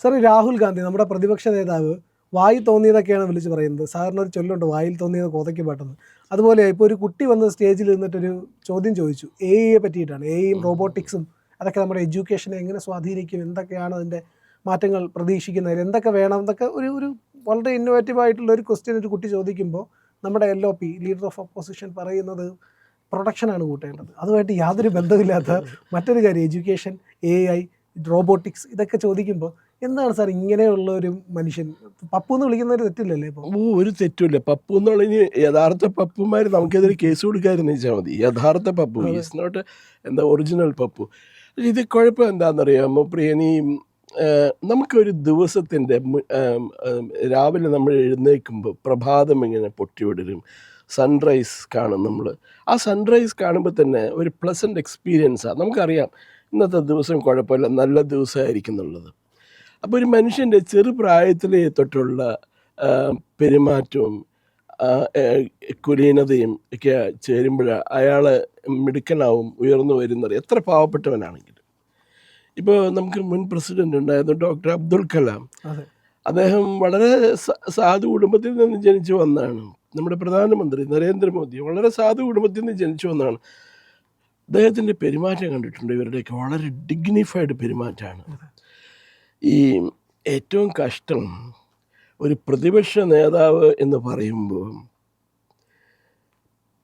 Sir, Rahul Gandhi നമ്മുടെ പ്രതിപക്ഷ നേതാവ് വായിൽ തോന്നിയതൊക്കെയാണ് വിളിച്ച് പറയുന്നത്. സാറിന് ഒരു ചൊല്ലുണ്ട്, വായിൽ തോന്നിയത് കോതയ്ക്ക് പാട്ടെന്ന്. അതുപോലെ ഇപ്പോൾ ഒരു കുട്ടി വന്ന് സ്റ്റേജിൽ നിന്നിട്ടൊരു ചോദ്യം ചോദിച്ചു, AI പറ്റിയിട്ടാണ്. AIയും റോബോട്ടിക്സും അതൊക്കെ നമ്മുടെ എഡ്യൂക്കേഷനെ എങ്ങനെ സ്വാധീനിക്കും, എന്തൊക്കെയാണ് അതിൻ്റെ മാറ്റങ്ങൾ പ്രതീക്ഷിക്കുന്നത്, എന്തൊക്കെ വേണം, എന്തൊക്കെ ഒരു ഒരു വളരെ ഇന്നോവേറ്റീവ് ആയിട്ടുള്ള ഒരു ക്വസ്റ്റ്യൻ ഒരു കുട്ടി ചോദിക്കുമ്പോൾ നമ്മുടെ LOP ലീഡർ ഓഫ് ഓപ്പോസിഷൻ പറയുന്നത് പ്രൊഡക്ഷനാണ് കൂട്ടേണ്ടത്. അതുമായിട്ട് യാതൊരു ബന്ധമില്ലാത്ത മറ്റൊരു കാര്യം എഡ്യൂക്കേഷൻ, AI, റോബോട്ടിക്സ് ഇതൊക്കെ ചോദിക്കുമ്പോൾ എന്താണ് സാർ ഇങ്ങനെയുള്ള ഒരു മനുഷ്യൻ? പപ്പു എന്ന് വിളിക്കുന്നൊരു തെറ്റില്ലല്ലേ ഇപ്പോൾ? ഒരു തെറ്റുമില്ല. പപ്പു എന്നുള്ള യഥാർത്ഥ പപ്പുമാർ നമുക്കെതിരെ കേസ് കൊടുക്കാമെന്ന് വെച്ചാൽ മതി. യഥാർത്ഥ Pappu is not original Pappu. ഇത് കുഴപ്പം എന്താണെന്നറിയാമോ പ്രിയനീ, നമുക്കൊരു ദിവസത്തിൻ്റെ രാവിലെ നമ്മൾ എഴുന്നേൽക്കുമ്പോൾ പ്രഭാതം ഇങ്ങനെ പൊട്ടിവിടരും, സൺറൈസ് കാണും നമ്മൾ. ആ സൺറൈസ് കാണുമ്പോൾ തന്നെ ഒരു പ്ലസൻറ്റ് എക്സ്പീരിയൻസാണ്. നമുക്കറിയാം ഇന്നത്തെ ദിവസം കുഴപ്പമില്ല, നല്ല ദിവസമായിരിക്കും എന്നുള്ളത്. അപ്പോൾ ഒരു മനുഷ്യൻ്റെ ചെറുപ്രായത്തിലെ തൊട്ടുള്ള പെരുമാറ്റവും കുലീനതയും ഒക്കെ ചേരുമ്പോൾ അയാൾ മിടുക്കനാവും, ഉയർന്നു വരുന്നത് എത്ര പാവപ്പെട്ടവനാണെങ്കിലും. ഇപ്പോൾ നമുക്ക് മുൻ പ്രസിഡൻ്റ് ഉണ്ടായിരുന്നു ഡോക്ടർ അബ്ദുൽ കലാം. അദ്ദേഹം വളരെ സാധു കുടുംബത്തിൽ നിന്ന് ജനിച്ചു വന്നതാണ്. നമ്മുടെ പ്രധാനമന്ത്രി നരേന്ദ്രമോദി വളരെ സാധു കുടുംബത്തിൽ നിന്ന് ജനിച്ചു വന്നതാണ്. അദ്ദേഹത്തിൻ്റെ പെരുമാറ്റം കണ്ടിട്ടുണ്ട്, ഇവരുടെയൊക്കെ വളരെ ഡിഗ്നിഫൈഡ് പെരുമാറ്റമാണ്. ഈ ഏറ്റവും കഷ്ടം ഒരു പ്രതിപക്ഷ നേതാവ് എന്ന് പറയുമ്പോൾ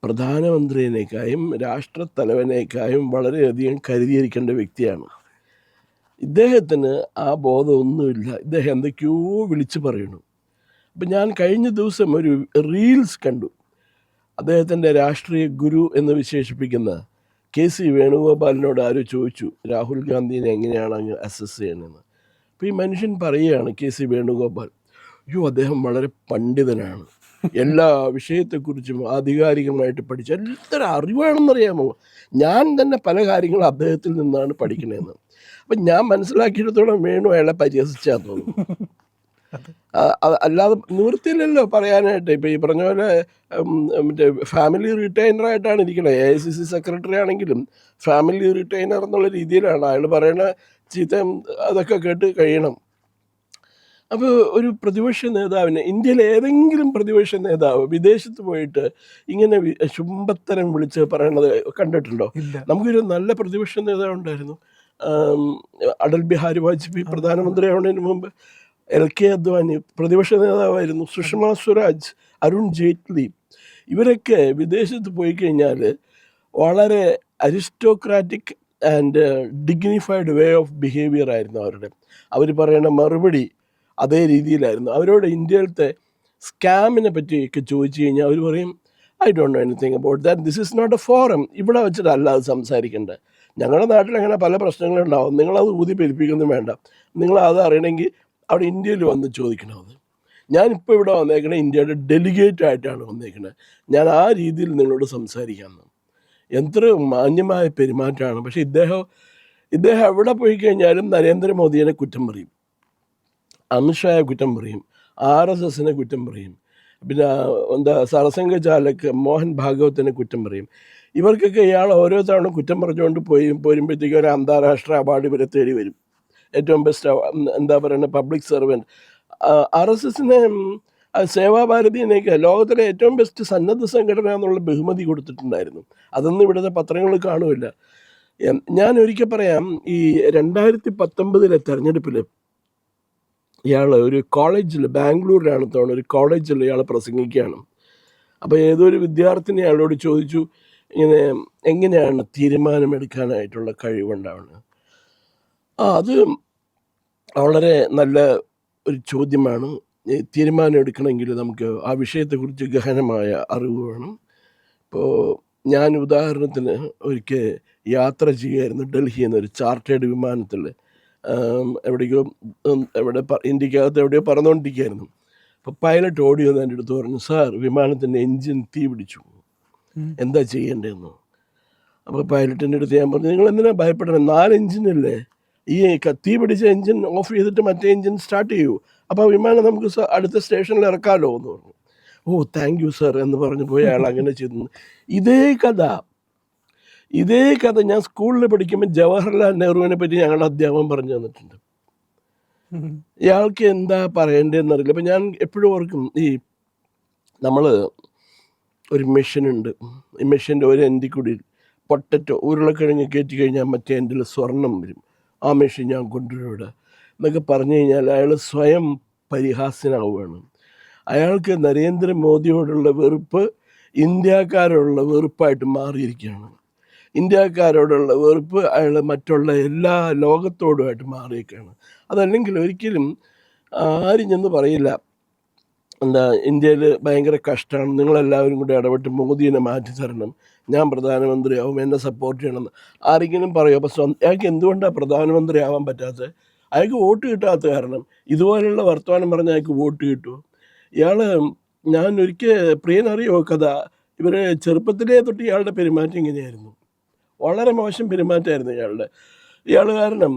പ്രധാനമന്ത്രിയേക്കാളും രാഷ്ട്രത്തലവനേക്കാളും വളരെയധികം കരുതിയിരിക്കേണ്ട വ്യക്തിയാണ്. ഇദ്ദേഹത്തിന് ആ ബോധമൊന്നുമില്ല. ഇദ്ദേഹം എന്തൊക്കെയോ വിളിച്ചു പറയണു. അപ്പം ഞാൻ കഴിഞ്ഞ ദിവസം ഒരു റീൽസ് കണ്ടു. അദ്ദേഹത്തിൻ്റെ രാഷ്ട്രീയ ഗുരു എന്ന് വിശേഷിപ്പിക്കുന്ന KC വേണുഗോപാലിനോട് ആരോ ചോദിച്ചു രാഹുൽ ഗാന്ധിനെ എങ്ങനെയാണ് അങ്ങ് അസസ് ചെയ്യണമെന്ന്. അപ്പോൾ ഈ മനുഷ്യൻ പറയുകയാണ്, KC വേണുഗോപാൽ, അദ്ദേഹം വളരെ പണ്ഡിതനാണ്, എല്ലാ വിഷയത്തെക്കുറിച്ചും ആധികാരികമായിട്ട് പഠിച്ച എത്ര അറിവാണെന്നറിയാമോ, ഞാൻ തന്നെ പല കാര്യങ്ങളും അദ്ദേഹത്തിൽ നിന്നാണ് പഠിക്കണതെന്ന്. അപ്പം ഞാൻ മനസ്സിലാക്കിയിടത്തോളം വേണു അയാളെ പരിഹസിച്ചാൽ തോന്നുന്നു. അല്ലാതെ നിവൃത്തിയില്ലല്ലോ പറയാനായിട്ട്. ഇപ്പോൾ ഈ പറഞ്ഞ പോലെ മറ്റേ ഫാമിലി റിട്ടൈനറായിട്ടാണ് ഇരിക്കുന്നത്. AICC സെക്രട്ടറി ആണെങ്കിലും ഫാമിലി റിട്ടൈനർ എന്നുള്ള രീതിയിലാണ് അയാൾ പറയുന്ന ചീത്ത അതൊക്കെ കേട്ട് കഴിയണം. അപ്പോൾ ഒരു പ്രതിപക്ഷ നേതാവിന്, ഇന്ത്യയിലെ ഏതെങ്കിലും പ്രതിപക്ഷ നേതാവ് വിദേശത്ത് പോയിട്ട് ഇങ്ങനെ ശുംഭത്തരം വിളിച്ച് പറയണത് കണ്ടിട്ടുണ്ടോ? നമുക്കൊരു നല്ല പ്രതിപക്ഷ നേതാവ് ഉണ്ടായിരുന്നു, അടൽ ബിഹാരി വാജ്പേയി പ്രധാനമന്ത്രി ആവുന്നതിന് മുമ്പ്. LK അദ്വാനി പ്രതിപക്ഷ നേതാവായിരുന്നു, സുഷമ സ്വരാജ്, അരുൺ ജെയ്റ്റ്ലി. ഇവരൊക്കെ വിദേശത്ത് പോയി കഴിഞ്ഞാൽ വളരെ aristocratic and dignified way of behaviour ആയിരുന്നു അവരുടെ. അവർ പറയുന്ന മറുപടി അതേ രീതിയിലായിരുന്നു. അവരോട് ഇന്ത്യയിലത്തെ സ്കാമിനെ പറ്റിയൊക്കെ ചോദിച്ചു കഴിഞ്ഞാൽ അവർ പറയും, I don't know anything about that, this is not a forum. ഇവിടെ വെച്ചിട്ടല്ല അത് സംസാരിക്കേണ്ടത്. ഞങ്ങളുടെ നാട്ടിൽ അങ്ങനെ പല പ്രശ്നങ്ങളുണ്ടാവും, നിങ്ങളത് ഊതി പെരുപ്പിക്കൊന്നും വേണ്ട. നിങ്ങളത് അറിയണമെങ്കിൽ അവിടെ ഇന്ത്യയിൽ വന്ന് ചോദിക്കണം. അത് ഞാനിപ്പോൾ ഇവിടെ വന്നേക്കണേ ഇന്ത്യയുടെ ഡെലിഗേറ്റ് ആയിട്ടാണ് വന്നേക്കണത്. ഞാൻ ആ രീതിയിൽ നിങ്ങളോട് സംസാരിക്കാമെന്ന്. എത്ര മാന്യമായ പെരുമാറ്റമാണ്. പക്ഷേ ഇദ്ദേഹം എവിടെ പോയി കഴിഞ്ഞാലും നരേന്ദ്രമോദിയെ കുറ്റം പറയും, അമിത്ഷായെ കുറ്റം പറയും, RSSനെ കുറ്റം പറയും, പിന്നെ സർസംഘ ചാലക് മോഹൻ ഭാഗവത്തിനെ കുറ്റം പറയും. ഇവർക്കൊക്കെ ഇയാൾ ഓരോ തവണ കുറ്റം പറഞ്ഞുകൊണ്ട് പോരുമ്പോഴത്തേക്കും ഒരു അന്താരാഷ്ട്ര അവാർഡ് ഇവരെ തേടി വരും. ഏറ്റവും ബെസ്റ്റ് പബ്ലിക് സർവൻറ്റ്. RSSനെ സേവാഭാരതിനെയൊക്കെ ലോകത്തിലെ ഏറ്റവും ബെസ്റ്റ് സന്നദ്ധ സംഘടന എന്നുള്ള ബഹുമതി കൊടുത്തിട്ടുണ്ടായിരുന്നു. അതൊന്നും ഇവിടുത്തെ പത്രങ്ങൾ കാണുമില്ല. ഞാൻ ഒരിക്കൽ പറയാം, ഈ 2019 തെരഞ്ഞെടുപ്പിൽ ഇയാൾ ഒരു കോളേജിൽ, ബാംഗ്ലൂരിലാണ് തോന്നുന്നു, ഒരു കോളേജിൽ ഇയാൾ പ്രസംഗിക്കുകയാണ്. അപ്പോൾ ഏതൊരു വിദ്യാർത്ഥിനി അയാളോട് ചോദിച്ചു, ഇങ്ങനെ എങ്ങനെയാണ് തീരുമാനമെടുക്കാനായിട്ടുള്ള കഴിവുണ്ടാവുന്നത്. അത് വളരെ നല്ല ഒരു ചോദ്യമാണ്. തീരുമാനം എടുക്കണമെങ്കിൽ നമുക്ക് ആ വിഷയത്തെക്കുറിച്ച് ഗഹനമായ അറിവ് വേണം. ഇപ്പോൾ ഞാൻ ഉദാഹരണത്തിന് ഒരിക്കൽ യാത്ര ചെയ്യുമായിരുന്നു ഡൽഹിയിൽ നിന്ന് ഒരു ചാർട്ടേഡ് വിമാനത്തിൽ. ഇന്ത്യക്കകത്ത് എവിടെയോ പറന്നുകൊണ്ടിരിക്കുകയായിരുന്നു. അപ്പോൾ പൈലറ്റ് ഓടി വന്ന് എൻ്റെ അടുത്ത് പറഞ്ഞു, സാർ വിമാനത്തിൻ്റെ എൻജിൻ തീ പിടിച്ചു, എന്താ ചെയ്യേണ്ടതെന്ന്. അപ്പോൾ പൈലറ്റിൻ്റെ അടുത്ത് ഞാൻ പറഞ്ഞു, നിങ്ങൾ എന്തിനാണ് ഭയപ്പെടണം, 4 എൻജിനല്ലേ, ഈ തീ പിടിച്ച എൻജിൻ ഓഫ് ചെയ്തിട്ട് മറ്റേ എൻജിൻ സ്റ്റാർട്ട് ചെയ്യൂ, അപ്പോൾ വിമാനം നമുക്ക് അടുത്ത സ്റ്റേഷനിൽ ഇറക്കാമല്ലോ എന്ന് പറഞ്ഞു. താങ്ക് യു സാർ എന്ന് പറഞ്ഞു പോയി അയാൾ അങ്ങനെ ചെയ്തു. ഇതേ കഥ ഞാൻ സ്കൂളിൽ പഠിക്കുമ്പോൾ ജവഹർലാൽ നെഹ്റുവിനെ പറ്റി ഞങ്ങളുടെ അധ്യാപകൻ പറഞ്ഞു തന്നിട്ടുണ്ട്. ഇയാൾക്ക് എന്താ പറയേണ്ടതെന്നറിയില്ല. അപ്പം ഞാൻ എപ്പോഴും ഓർക്കും, ഈ നമ്മൾ ഒരു മെഷീനുണ്ട്, ഈ മെഷീൻ്റെ ഒരു എൻഡിൽ കൂടി പൊട്ടറ്റോ ഉരുളക്കിഴങ്ങ് കയറ്റി കഴിഞ്ഞാൽ മറ്റേ എൻഡിൽ സ്വർണം വരും, ആ മെഷീൻ ഞാൻ കൊണ്ടുവരും ഇവിടെ എന്നൊക്കെ പറഞ്ഞു കഴിഞ്ഞാൽ അയാൾ സ്വയം പരിഹാസ്യനാവുകയാണ്. അയാൾക്ക് നരേന്ദ്രമോദിയോടുള്ള വെറുപ്പ് ഇന്ത്യക്കാരോടുള്ള വെറുപ്പായിട്ട് മാറിയിരിക്കുകയാണ്. ഇന്ത്യക്കാരോടുള്ള വെറുപ്പ് അയാൾ മറ്റുള്ള എല്ലാ ലോകത്തോടുമായിട്ട് മാറിയിരിക്കുകയാണ്. അതല്ലെങ്കിൽ ഒരിക്കലും ആരും ചെന്ന് പറയില്ല, എന്താ ഇന്ത്യയിൽ ഭയങ്കര കഷ്ടമാണ്, നിങ്ങളെല്ലാവരും കൂടി ഇടപെട്ട് മോദിയെ മാറ്റി തരണം, ഞാൻ പ്രധാനമന്ത്രിയാവും, എന്നെ സപ്പോർട്ട് ചെയ്യണമെന്ന് ആരെങ്കിലും പറയും. അപ്പോൾ അയാൾക്ക് എന്തുകൊണ്ടാണ് പ്രധാനമന്ത്രി ആവാൻ പറ്റാത്തത്? അയാൾക്ക് വോട്ട് കിട്ടാത്ത കാരണം. ഇതുപോലുള്ള വർത്തമാനം പറഞ്ഞാൽ അയാൾക്ക് വോട്ട് കിട്ടുമോ? ഇയാൾ, ഞാൻ ഒരിക്കൽ പ്രിയനറിയോ കഥ, ഇവർ ചെറുപ്പത്തിലേ തൊട്ട് ഇയാളുടെ പെരുമാറ്റം ഇങ്ങനെയായിരുന്നു, വളരെ മോശം പെരുമാറ്റമായിരുന്നു ഇയാൾ കാരണം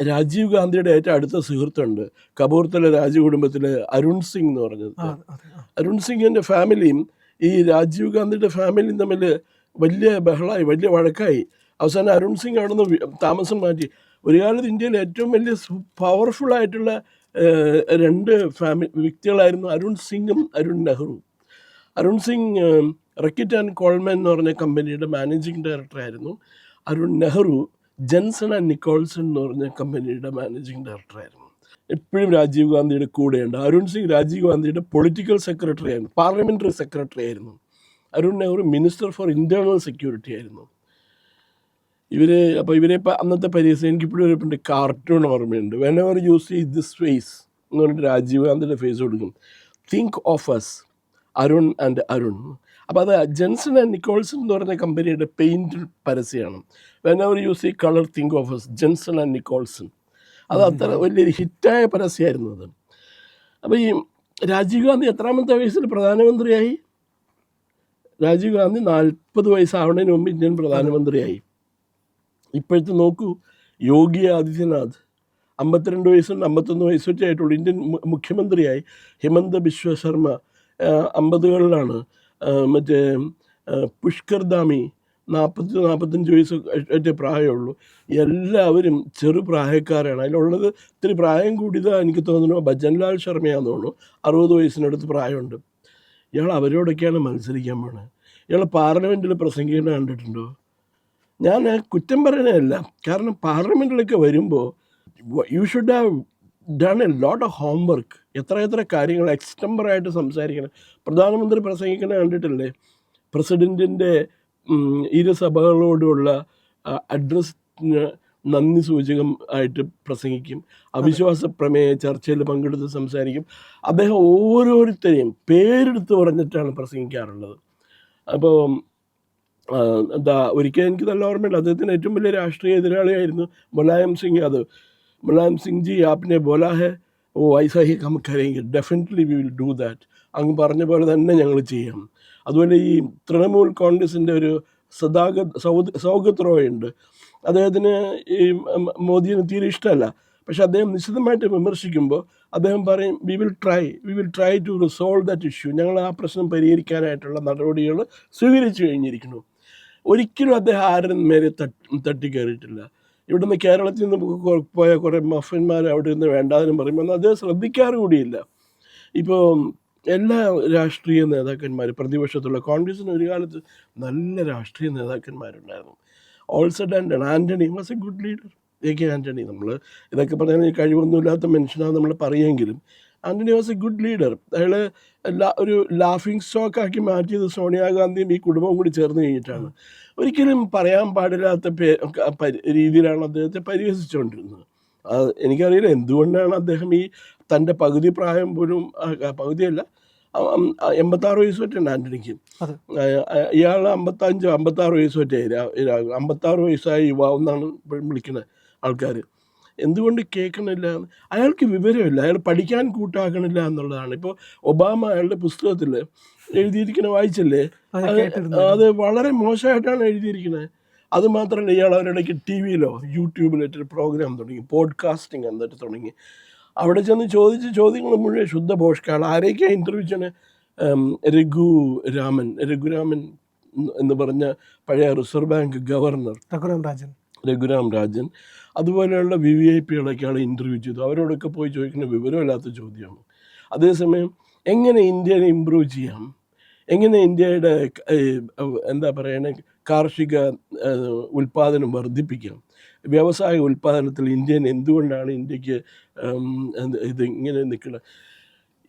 രാജീവ് ഗാന്ധിയുടെ ഏറ്റവും അടുത്ത സുഹൃത്തുണ്ട് കപൂർത്തല രാജകുടുംബത്തിൽ, അരുൺ സിംഗ് എന്ന് പറഞ്ഞത്. അരുൺ സിംഗിൻ്റെ ഫാമിലിയും ഈ രാജീവ് ഗാന്ധിയുടെ ഫാമിലിയും തമ്മിൽ വലിയ ബഹളമായി, വലിയ വഴക്കായി. അവസാനം അരുൺ സിംഗ് അവിടെ നിന്ന് താമസം മാറ്റി. ഒരു കാലത്ത് ഇന്ത്യയിൽ ഏറ്റവും വലിയ പവർഫുള്ളായിട്ടുള്ള രണ്ട് വ്യക്തികളായിരുന്നു അരുൺ സിംഗും അരുൺ നെഹ്റുവും. Arun Singh Reckitt and Colman എന്ന് പറഞ്ഞ കമ്പനിയുടെ മാനേജിങ് ഡയറക്ടറായിരുന്നു. Arun Nehru Jenson and Nicholson എന്ന് പറഞ്ഞ കമ്പനിയുടെ മാനേജിങ് ഡയറക്ടറായിരുന്നു. എപ്പോഴും രാജീവ് ഗാന്ധിയുടെ കൂടെയുണ്ട്. അരുൺ സിംഗ് രാജീവ് ഗാന്ധിയുടെ പൊളിറ്റിക്കൽ സെക്രട്ടറി ആയിരുന്നു, പാർലമെൻ്ററി സെക്രട്ടറി ആയിരുന്നു. Arun Nehru minister for internal security ആയിരുന്നു. ഇവരെ അന്നത്തെ പരിസ്ഥിതി എനിക്കിപ്പോഴും ഒരു കാർട്ടൂൺ ഓർമ്മയുണ്ട്. Whenever you see this face എന്ന് പറഞ്ഞിട്ട് രാജീവ് ഗാന്ധിയുടെ ഫേസ് കൊടുക്കും, think of us Arun and Arun. അപ്പോൾ അത് ജെൻസൺ ആൻഡ് നിക്കോൾസൺ എന്ന് പറഞ്ഞ കമ്പനിയുടെ പെയിൻറ്റ് പരസ്യമാണ്. Whenever you see colour think of us Jenson and Nicholson. അത് അത്ര വലിയൊരു ഹിറ്റായ പരസ്യമായിരുന്നു അത്. അപ്പോൾ ഈ രാജീവ് ഗാന്ധി എത്രാമത്തെ വയസ്സിൽ പ്രധാനമന്ത്രിയായി? രാജീവ് ഗാന്ധി 40 വയസ്സാവുന്നതിന് മുമ്പ് ഇന്ത്യൻ പ്രധാനമന്ത്രിയായി. ഇപ്പോഴത്തെ നോക്കൂ, യോഗി ആദിത്യനാഥ് 52 വയസ്സും 51 വയസ്സൊക്കെ ആയിട്ടുള്ളൂ, ഇന്ത്യൻ മുഖ്യമന്ത്രിയായി. ഹിമന്ത ബിശ്വ ശർമ്മ 50കളിലാണ്. മറ്റേ പുഷ്കർ ധാമി 40-45 വയസ്സ് ഏറ്റവും പ്രായമുള്ളൂ. എല്ലാവരും ചെറുപ്രായക്കാരാണ്. അതിലുള്ളത് ഇത്തിരി പ്രായം കൂടിയതാണ് എനിക്ക് തോന്നുന്നു ഭജൻലാൽ ശർമ്മയാണെന്ന് തോന്നുന്നു, 60 വയസ്സിനടുത്ത് പ്രായമുണ്ട്. ഇയാൾ അവരോടൊക്കെയാണ് മത്സരിക്കാൻ പോണത്. ഇയാൾ പാർലമെൻറ്റിൽ പ്രസംഗിക്കുന്നത് കണ്ടിട്ടുണ്ടോ? ഞാൻ കുറ്റം പറയണതല്ല, കാരണം പാർലമെൻറ്റിലൊക്കെ വരുമ്പോൾ you should have done a lot of homework. എത്ര കാര്യങ്ങൾ എക്സ്റ്റംബറായിട്ട് സംസാരിക്കണം. പ്രധാനമന്ത്രി പ്രസംഗിക്കുന്നത് കണ്ടിട്ടില്ലേ? പ്രസിഡൻറ്റിൻ്റെ ഇരുസഭകളോടുള്ള അഡ്രസ്സിന് നന്ദി സൂചകം ആയിട്ട് പ്രസംഗിക്കും. അവിശ്വാസ പ്രമേയ ചർച്ചയിൽ പങ്കെടുത്ത് സംസാരിക്കും. അദ്ദേഹം ഓരോരുത്തരെയും പേരെടുത്ത് പറഞ്ഞിട്ടാണ് പ്രസംഗിക്കാറുള്ളത്. അപ്പോൾ ഒരിക്കൽ എനിക്ക് നല്ല ഓർമ്മയുണ്ട്, അദ്ദേഹത്തിന് ഏറ്റവും വലിയ രാഷ്ട്രീയ എതിരാളിയായിരുന്നു മുലായം സിംഗ് യാദവ്. മുലായം സിംഗ് ജി ആപ്നെ ബോലാ ഹെ ഓ ഐസാ ഹി ഹം കരേംഗെ, definitely we will do that. അങ്ങ് പറഞ്ഞ പോലെ തന്നെ ഞങ്ങൾ ചെയ്യാം. അതുപോലെ ഈ തൃണമൂൽ കോൺഗ്രസിൻ്റെ ഒരു സൗഗത് റോയ് ഉണ്ട്. അദ്ദേഹത്തിന് ഈ മോദിയെ തീരെ ഇഷ്ടമല്ല. പക്ഷെ അദ്ദേഹം നിശ്ചിതമായിട്ട് വിമർശിക്കുമ്പോൾ അദ്ദേഹം പറയും, we will try to resolve that issue. ഞങ്ങൾ ആ പ്രശ്നം പരിഹരിക്കാനായിട്ടുള്ള നടപടികൾ സ്വീകരിച്ചു കഴിഞ്ഞിരിക്കുന്നു. ഒരിക്കലും അദ്ദേഹം ആരും മേലെ തട്ടിക്കയറിയിട്ടില്ല. ഇവിടുന്ന് കേരളത്തിൽ നിന്ന് പോയ കുറേ മഫന്മാർ അവിടെ നിന്ന് വേണ്ടാതിനും പറയുമ്പോൾ അദ്ദേഹം ശ്രദ്ധിക്കാറ് കൂടിയില്ല. ഇപ്പോൾ എല്ലാ രാഷ്ട്രീയ നേതാക്കന്മാർ, പ്രതിപക്ഷത്തുള്ള കോൺഗ്രസിന് ഒരു കാലത്ത് നല്ല രാഷ്ട്രീയ നേതാക്കന്മാരുണ്ടായിരുന്നു. Also Antony was a good leader. AK Antony, നമ്മൾ ഇതൊക്കെ പറഞ്ഞാൽ കഴിവൊന്നുമില്ലാത്ത മനുഷ്യനാണ് നമ്മൾ പറയുമെങ്കിലും Antony was a good leader. അയാൾ ഒരു ലാഫിങ് സ്റ്റോക്കാക്കി മാറ്റിയത് സോണിയാഗാന്ധിയും ഈ കുടുംബവും കൂടി ചേർന്ന് കഴിഞ്ഞിട്ടാണ്. ഒരിക്കലും പറയാൻ പാടില്ലാത്ത രീതിയിലാണ് അദ്ദേഹത്തെ പരിഹസിച്ചുകൊണ്ടിരുന്നത്. എനിക്കറിയില്ല എന്തുകൊണ്ടാണ് അദ്ദേഹം ഈ തൻ്റെ പകുതി പ്രായം പോലും, പകുതിയല്ല 86 വയസ്സ് പറ്റുണ്ട് ആൻ്റണിക്ക്. ഇയാൾ 55-56 വയസ്സ് പറ്റായി. 56 വയസ്സായ യുവാവെന്നാണ് വിളിക്കുന്നത് ആൾക്കാർ. എന്തുകൊണ്ട് കേൾക്കണില്ല? അയാൾക്ക് വിവരമില്ല, അയാൾ പഠിക്കാൻ കൂട്ടാക്കണില്ല എന്നുള്ളതാണ്. ഇപ്പോൾ ഒബാമ അയാളുടെ പുസ്തകത്തിൽ എഴുതിയിരിക്കുന്നത് വായിച്ചല്ലേ? അത് വളരെ മോശമായിട്ടാണ് എഴുതിയിരിക്കുന്നത്. അതുമാത്രമല്ല, ഇയാൾ അവരുടെക്ക് TV-യിലോ യൂട്യൂബിലോ ഒരു പ്രോഗ്രാം തുടങ്ങി, പോഡ്കാസ്റ്റിംഗ് എന്നിട്ട് തുടങ്ങി. അവിടെ ചെന്ന് ചോദിച്ച ചോദ്യങ്ങൾ മുഴുവൻ ശുദ്ധ ഭോഷ്കാണ്. ആരെയൊക്കെയാണ് ഇൻ്റർവ്യൂ ചെയ്യണേ? രഘുരാമൻ എന്ന് പറഞ്ഞ പഴയ reserve bank governor, Raghuram Rajan. അതുപോലെയുള്ള VVIPകളൊക്കെയാണ് ഇൻ്റർവ്യൂ ചെയ്തു. അവരോടൊക്കെ പോയി ചോദിക്കുന്ന വിവരമില്ലാത്ത ചോദ്യമാണ്. അതേസമയം എങ്ങനെ ഇന്ത്യനെ ഇമ്പ്രൂവ് ചെയ്യാം, എങ്ങനെ ഇന്ത്യയുടെ എന്താ പറയണ കാർഷിക ഉൽപ്പാദനം വർദ്ധിപ്പിക്കാം, വ്യവസായ ഉൽപ്പാദനത്തിൽ എന്തുകൊണ്ടാണ് ഇന്ത്യക്ക് ഇത് ഇങ്ങനെ നിൽക്കുന്നത്,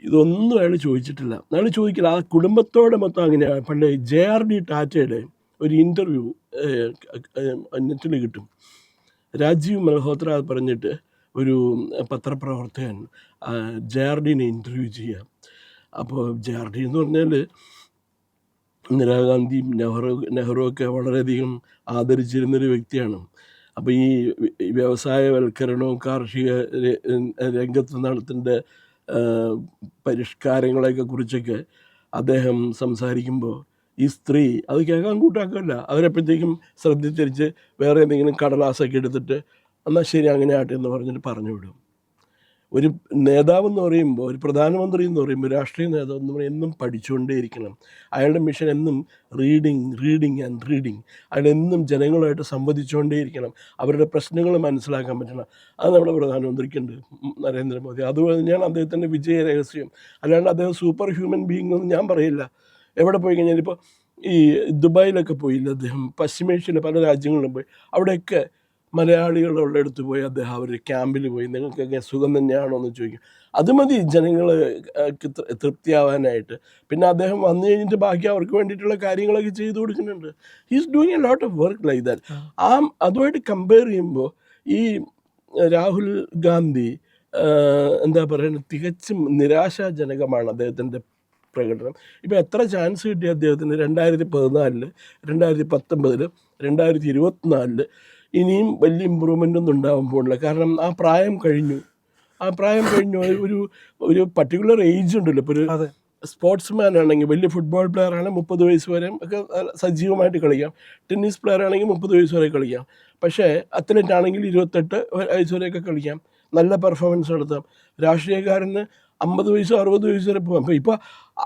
ഇതൊന്നും അയാൾ ചോദിച്ചിട്ടില്ല. അയാൾ ചോദിക്കില്ല. ആ കുടുംബത്തോടെ മൊത്തം അങ്ങനെയാണ്. പണ്ട് JRD ടാറ്റയുടെ ഒരു ഇൻ്റർവ്യൂ നെറ്റിൽ കിട്ടും. രാജീവ് മൽഹോത്ര പറഞ്ഞിട്ട് ഒരു പത്രപ്രവർത്തകൻ JRDനെ ഇൻ്റർവ്യൂ ചെയ്യാം. അപ്പോൾ JRD എന്ന് പറഞ്ഞാൽ ഇന്ദിരാഗാന്ധിയും നെഹ്റു ഒക്കെ വളരെയധികം ആദരിച്ചിരുന്നൊരു വ്യക്തിയാണ്. അപ്പോൾ ഈ വ്യവസായവൽക്കരണവും കാർഷിക രംഗത്ത് നടത്തേണ്ട പരിഷ്കാരങ്ങളെയൊക്കെ കുറിച്ചൊക്കെ അദ്ദേഹം സംസാരിക്കുമ്പോൾ ഈ സ്ത്രീ അത് കേൾക്കാൻ കൂട്ടാക്കില്ല. അവരെപ്പോഴത്തേക്കും ശ്രദ്ധിച്ചിരിച്ച് വേറെ എന്തെങ്കിലും കടലാസൊക്കെ എടുത്തിട്ട് എന്നാൽ ശരി അങ്ങനെ ആട്ടെ എന്ന് പറഞ്ഞിട്ട് പറഞ്ഞു വിടും. ഒരു നേതാവെന്ന് പറയുമ്പോൾ, ഒരു പ്രധാനമന്ത്രി എന്ന് പറയുമ്പോൾ, രാഷ്ട്രീയ നേതാവ് എന്ന് പറയുമ്പോൾ എന്നും പഠിച്ചുകൊണ്ടേയിരിക്കണം. അയാളുടെ മിഷൻ എന്നും റീഡിങ്. അയാൾ എന്നും ജനങ്ങളുമായിട്ട് സംവദിച്ചുകൊണ്ടേയിരിക്കണം. അവരുടെ പ്രശ്നങ്ങൾ മനസ്സിലാക്കാൻ പറ്റണം. അത് നമ്മുടെ പ്രധാനമന്ത്രിക്കുണ്ട്, നരേന്ദ്രമോദി. അതുപോലെ തന്നെയാണ് അദ്ദേഹത്തിൻ്റെ വിജയ രഹസ്യം. അല്ലാണ്ട് അദ്ദേഹം സൂപ്പർ ഹ്യൂമൻ ബീയിങ് എന്ന് ഞാൻ പറയില്ല. എവിടെ പോയി കഴിഞ്ഞാൽ ഇപ്പോൾ ഈ ദുബായിലൊക്കെ പോയില്ല അദ്ദേഹം, പശ്ചിമേഷ്യയിലെ പല രാജ്യങ്ങളിലും പോയി. അവിടെയൊക്കെ മലയാളികളുടെ അടുത്ത് പോയി അദ്ദേഹം അവർ ക്യാമ്പിൽ പോയി നിങ്ങൾക്കൊക്കെ സുഖം തന്നെയാണോ എന്ന് ചോദിക്കും. അത് മതി ജനങ്ങൾ തൃപ്തിയാവാനായിട്ട്. പിന്നെ അദ്ദേഹം വന്നു കഴിഞ്ഞിട്ട് ബാക്കി അവർക്ക് വേണ്ടിയിട്ടുള്ള കാര്യങ്ങളൊക്കെ ചെയ്തു കൊടുക്കുന്നുണ്ട്. He's doing a lot of work like that. അതുമായിട്ട് കമ്പയർ ചെയ്യുമ്പോൾ ഈ രാഹുൽ ഗാന്ധി എന്താ പറയുക, തികച്ചും നിരാശാജനകമാണ് അദ്ദേഹത്തിൻ്റെ പ്രകടനം. ഇപ്പോൾ എത്ര ചാൻസ് കിട്ടിയ അദ്ദേഹത്തിന് 2014, 2019, 2024 ഇനിയും വലിയ ഇമ്പ്രൂവ്മെൻ്റ് ഒന്നും ഉണ്ടാവാൻ പോകുന്നില്ല. കാരണം ആ പ്രായം കഴിഞ്ഞു. ഒരു പർട്ടിക്കുലർ ഏജ് ഉണ്ടല്ലോ. ഇപ്പോൾ ഒരു സ്പോർട്സ്മാൻ ആണെങ്കിൽ, വലിയ ഫുട്ബോൾ പ്ലെയർ ആണെങ്കിൽ 30 വയസ്സ് വരെ ഒക്കെ സജീവമായിട്ട് കളിക്കാം. ടെന്നീസ് പ്ലെയർ ആണെങ്കിൽ 30 വയസ്സ് വരെ കളിക്കാം. പക്ഷേ അത്ലറ്റ് ആണെങ്കിൽ 28 വയസ്സ് വരെയൊക്കെ കളിക്കാം, നല്ല പെർഫോമൻസ് നടത്താം. രാഷ്ട്രീയക്കാരന് 50 വയസ്സ് 60 വയസ്സ് വരെ പോകാം. ഇപ്പോൾ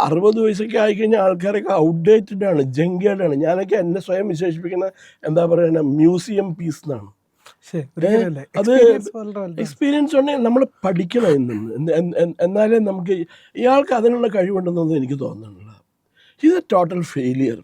60 വയസ്സൊക്കെ ആയിക്കഴിഞ്ഞാൽ ആൾക്കാരൊക്കെ ഔട്ട്ഡേറ്റഡ് ആണ്, ജങ്കിയായിട്ടാണ്. ഞാനൊക്കെ എന്നെ സ്വയം വിശേഷിപ്പിക്കുന്ന എന്താ പറയുക, മ്യൂസിയം പീസ് എന്നാണ്. അത് എക്സ്പീരിയൻസ് ഉണ്ടെങ്കിൽ നമ്മൾ പഠിക്കണം എന്നാലേ നമുക്ക് ഇയാൾക്ക് അതിനുള്ള കഴിവുണ്ടെന്നൊന്നും എനിക്ക് തോന്നുന്നില്ല. He's A total failure.